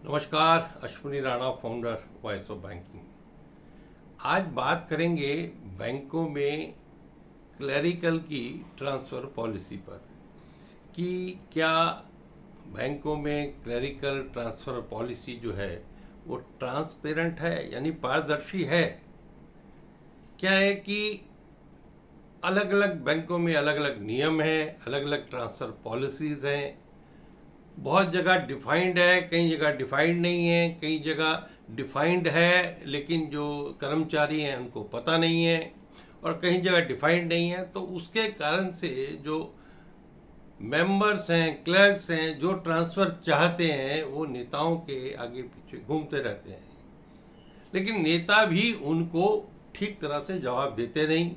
नमस्कार, Ashwini Rana, founder voice of banking. आज बात करेंगे बैंकों में क्लरिकल की ट्रांसफ़र पॉलिसी पर कि क्या बैंकों में क्लरिकल ट्रांसफ़र पॉलिसी जो है वो ट्रांसपेरेंट है, यानी पारदर्शी है। क्या है कि अलग अलग बैंकों में अलग अलग नियम हैं, अलग अलग ट्रांसफ़र पॉलिसीज़ हैं। बहुत जगह डिफाइंड है, कई जगह डिफाइंड नहीं है, कई जगह डिफाइंड है लेकिन जो कर्मचारी हैं उनको पता नहीं है, और कई जगह डिफाइंड नहीं है। तो उसके कारण से जो मेंबर्स हैं, क्लर्क्स हैं, जो ट्रांसफ़र चाहते हैं वो नेताओं के आगे पीछे घूमते रहते हैं, लेकिन नेता भी उनको ठीक तरह से जवाब देते नहीं,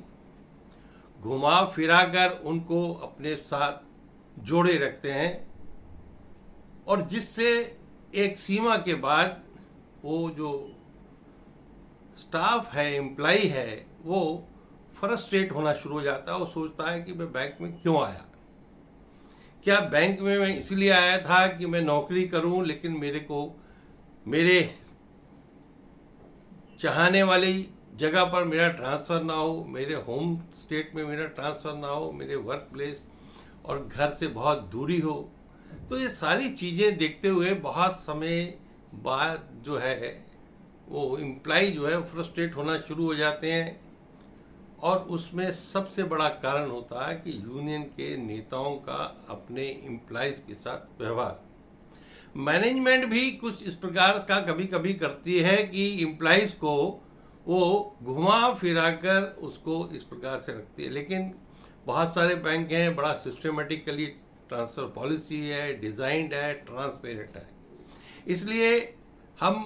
घुमा फिरा कर उनको अपने साथ जोड़े रखते हैं, और जिससे एक सीमा के बाद वो जो स्टाफ है, एम्प्लाई है, वो फ्रस्ट्रेट होना शुरू हो जाता है। वो सोचता है कि मैं बैंक में क्यों आया, क्या बैंक में मैं इसलिए आया था कि मैं नौकरी करूं, लेकिन मेरे चाहने वाली जगह पर मेरा ट्रांसफ़र ना हो, मेरे होम स्टेट में मेरा ट्रांसफ़र ना हो, मेरे वर्क प्लेस और घर से बहुत दूरी हो। तो ये सारी चीज़ें देखते हुए बहुत समय बाद जो है वो एम्प्लाई जो है फ्रस्ट्रेट होना शुरू हो जाते हैं, और उसमें सबसे बड़ा कारण होता है कि यूनियन के नेताओं का अपने एम्प्लॉइज़ के साथ व्यवहार। मैनेजमेंट भी कुछ इस प्रकार का कभी कभी करती है कि एम्प्लॉइज़ को वो घुमा फिरा कर उसको इस प्रकार से रखती है, लेकिन बहुत सारे बैंक हैं, बड़ा सिस्टमेटिकली ट्रांसफ़र पॉलिसी है, डिज़ाइंड है, ट्रांसपेरेंट है। इसलिए हम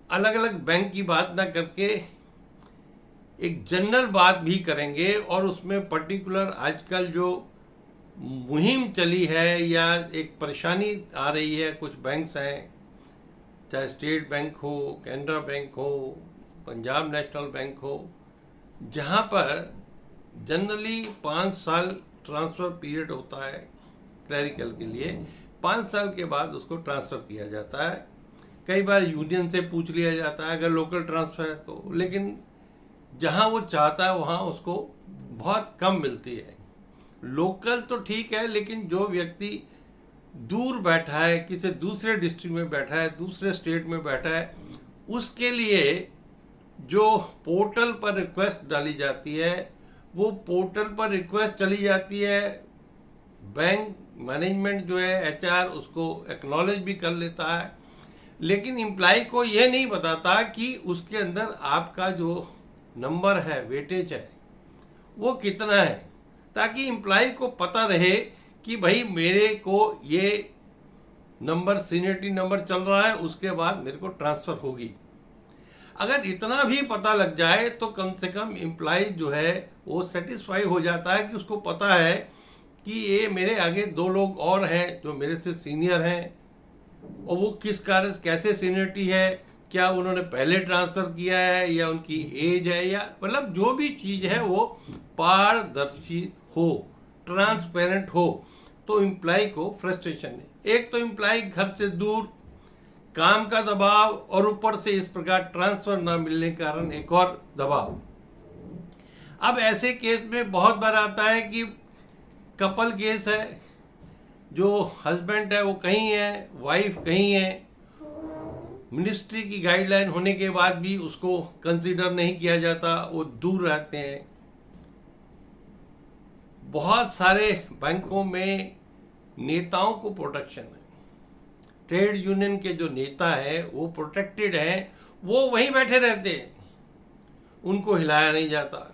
अलग अलग बैंक की बात ना करके एक जनरल बात भी करेंगे, और उसमें पर्टिकुलर आजकल जो मुहिम चली है या एक परेशानी आ रही है, कुछ बैंक्स हैं, चाहे स्टेट बैंक हो, कैनरा बैंक हो, पंजाब नेशनल बैंक हो, जहाँ पर जनरली 5 साल ट्रांसफ़र पीरियड होता है क्लरिकल के लिए। 5 साल के बाद उसको ट्रांसफ़र किया जाता है। कई बार यूनियन से पूछ लिया जाता है अगर लोकल ट्रांसफ़र है तो, लेकिन जहाँ वो चाहता है वहाँ उसको बहुत कम मिलती है। लोकल तो ठीक है, लेकिन जो व्यक्ति दूर बैठा है, किसी दूसरे डिस्ट्रिक्ट में बैठा है, दूसरे स्टेट में बैठा है, उसके लिए जो पोर्टल पर रिक्वेस्ट डाली जाती है, वो पोर्टल पर रिक्वेस्ट चली जाती है, बैंक मैनेजमेंट जो है, एचआर, उसको एक्नॉलेज भी कर लेता है, लेकिन एम्प्लाई को यह नहीं बताता कि उसके अंदर आपका जो नंबर है, वेटेज है, वो कितना है, ताकि एम्प्लाई को पता रहे कि भाई मेरे को ये नंबर, सीनियरिटी नंबर चल रहा है, उसके बाद मेरे को ट्रांसफ़र होगी। अगर इतना भी पता लग जाए तो कम से कम एम्प्लाई जो है वो सेटिस्फाई हो जाता है कि उसको पता है कि ये मेरे आगे 2 लोग और हैं जो मेरे से सीनियर हैं, और वो किस कारण, कैसे सीनियरिटी है, क्या उन्होंने पहले ट्रांसफ़र किया है या उनकी एज है, या मतलब जो भी चीज़ है वो पारदर्शी हो, ट्रांसपेरेंट हो। तो एम्प्लाई को फ्रस्ट्रेशन है, एक तो एम्प्लाई घर से दूर, काम का दबाव, और ऊपर से इस प्रकार ट्रांसफ़र ना मिलने के कारण एक और दबाव। अब ऐसे केस में बहुत बार आता है कि कपल केस है, जो हस्बैंड है वो कहीं है, वाइफ कहीं है, मिनिस्ट्री की गाइडलाइन होने के बाद भी उसको कंसीडर नहीं किया जाता, वो दूर रहते हैं। बहुत सारे बैंकों में नेताओं को प्रोटेक्शन है, ट्रेड यूनियन के जो नेता है वो प्रोटेक्टेड हैं, वो वहीं बैठे रहते हैं, उनको हिलाया नहीं जाता।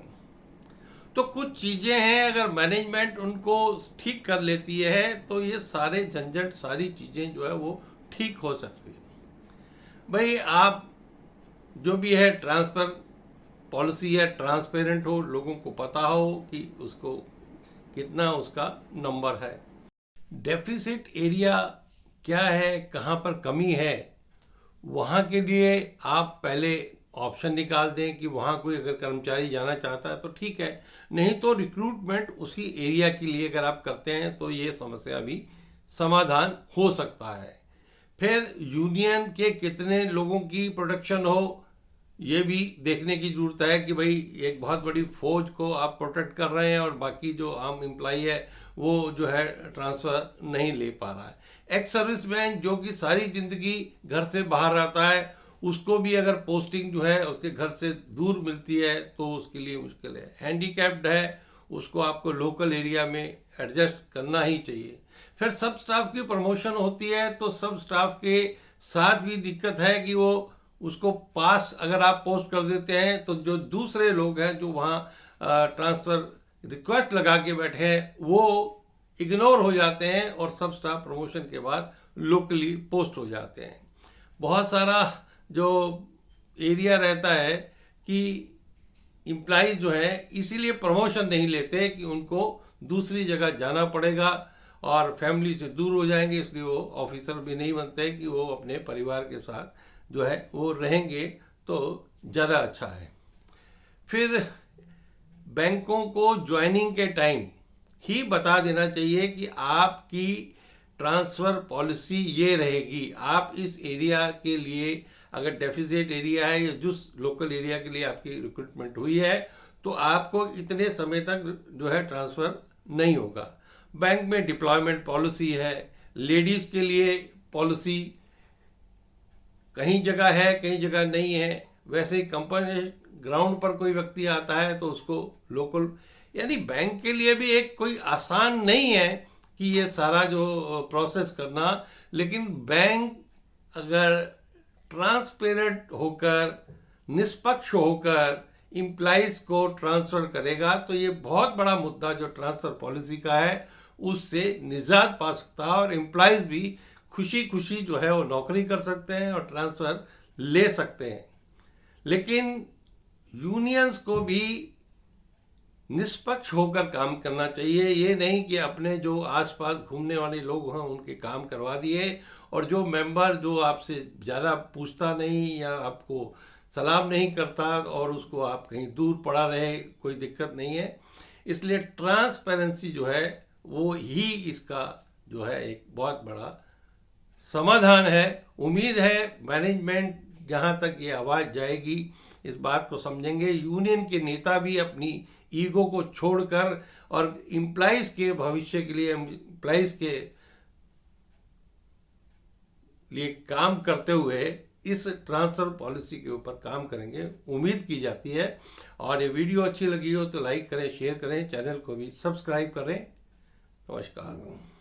तो कुछ चीज़ें हैं, अगर मैनेजमेंट उनको ठीक कर लेती है तो ये सारे झंझट, सारी चीज़ें जो है वो ठीक हो सकती है। भाई आप जो भी है ट्रांसफ़र पॉलिसी है, ट्रांसपेरेंट हो, लोगों को पता हो कि उसको कितना उसका नंबर है। डेफिसिट एरिया क्या है, कहाँ पर कमी है, वहाँ के लिए आप पहले ऑप्शन निकाल दें कि वहाँ कोई अगर कर्मचारी जाना चाहता है तो ठीक है, नहीं तो रिक्रूटमेंट उसी एरिया के लिए अगर आप करते हैं तो ये समस्या भी समाधान हो सकता है। फिर यूनियन के कितने लोगों की प्रोटेक्शन हो, ये भी देखने की जरूरत है कि भाई एक बहुत बड़ी फौज को आप प्रोटेक्ट कर रहे हैं और बाकी जो आम एम्प्लॉई है वो जो है ट्रांसफ़र नहीं ले पा रहा है। एक्स सर्विसमैन जो कि सारी ज़िंदगी घर से बाहर रहता है, उसको भी अगर पोस्टिंग जो है उसके घर से दूर मिलती है तो उसके लिए मुश्किल है। हैंडीकैप्ड है, उसको आपको लोकल एरिया में एडजस्ट करना ही चाहिए। फिर सब स्टाफ की प्रमोशन होती है तो सब स्टाफ के साथ भी दिक्कत है कि वो उसको पास अगर आप पोस्ट कर देते हैं तो जो दूसरे लोग हैं जो वहाँ ट्रांसफ़र रिक्वेस्ट लगा के बैठे हैं वो इग्नोर हो जाते हैं और सब स्टाफ प्रमोशन के बाद लोकली पोस्ट हो जाते हैं। बहुत सारा जो एरिया रहता है कि एम्प्लॉय जो है इसीलिए प्रमोशन नहीं लेते कि उनको दूसरी जगह जाना पड़ेगा और फैमिली से दूर हो जाएंगे, इसलिए वो ऑफिसर भी नहीं बनते कि वो अपने परिवार के साथ जो है वो रहेंगे तो ज़्यादा अच्छा है। फिर बैंकों को ज्वाइनिंग के टाइम ही बता देना चाहिए कि आपकी ट्रांसफ़र पॉलिसी ये रहेगी। आप इस एरिया के लिए अगर डेफिसिट एरिया है या जिस लोकल एरिया के लिए आपकी रिक्रूटमेंट हुई है तो आपको इतने समय तक जो है ट्रांसफ़र नहीं होगा। बैंक में डिप्लॉयमेंट पॉलिसी है, लेडीज़ के लिए पॉलिसी कहीं जगह है कहीं जगह नहीं है। वैसे ही कंपनी ग्राउंड पर कोई व्यक्ति आता है तो उसको लोकल, यानी बैंक के लिए भी एक कोई आसान नहीं है कि ये सारा जो प्रोसेस करना, लेकिन बैंक अगर ट्रांसपेरेंट होकर निष्पक्ष होकर इम्प्लाइज को ट्रांसफ़र करेगा तो ये बहुत बड़ा मुद्दा जो ट्रांसफ़र पॉलिसी का है उससे निजात पा सकता है और एम्प्लॉयज़ भी खुशी खुशी जो है वो नौकरी कर सकते हैं और ट्रांसफ़र ले सकते हैं। लेकिन यूनियंस को भी निष्पक्ष होकर काम करना चाहिए। ये नहीं कि अपने जो आसपास घूमने वाले लोग हैं उनके काम करवा दिए और जो मेंबर जो आपसे ज़्यादा पूछता नहीं या आपको सलाम नहीं करता और उसको आप कहीं दूर पड़ा रहे, कोई दिक्कत नहीं है। इसलिए ट्रांसपेरेंसी जो है वो ही इसका जो है एक बहुत बड़ा समाधान है। उम्मीद है मैनेजमेंट जहाँ तक ये आवाज़ जाएगी इस बात को समझेंगे। यूनियन के नेता भी अपनी ईगो को छोड़कर और एम्प्लॉइज़ के भविष्य के लिए, एम्प्लॉइज़ के लिए काम करते हुए इस ट्रांसफ़र पॉलिसी के ऊपर काम करेंगे, उम्मीद की जाती है। और ये वीडियो अच्छी लगी हो तो लाइक करें, शेयर करें, चैनल को भी सब्सक्राइब करें। नमस्कार।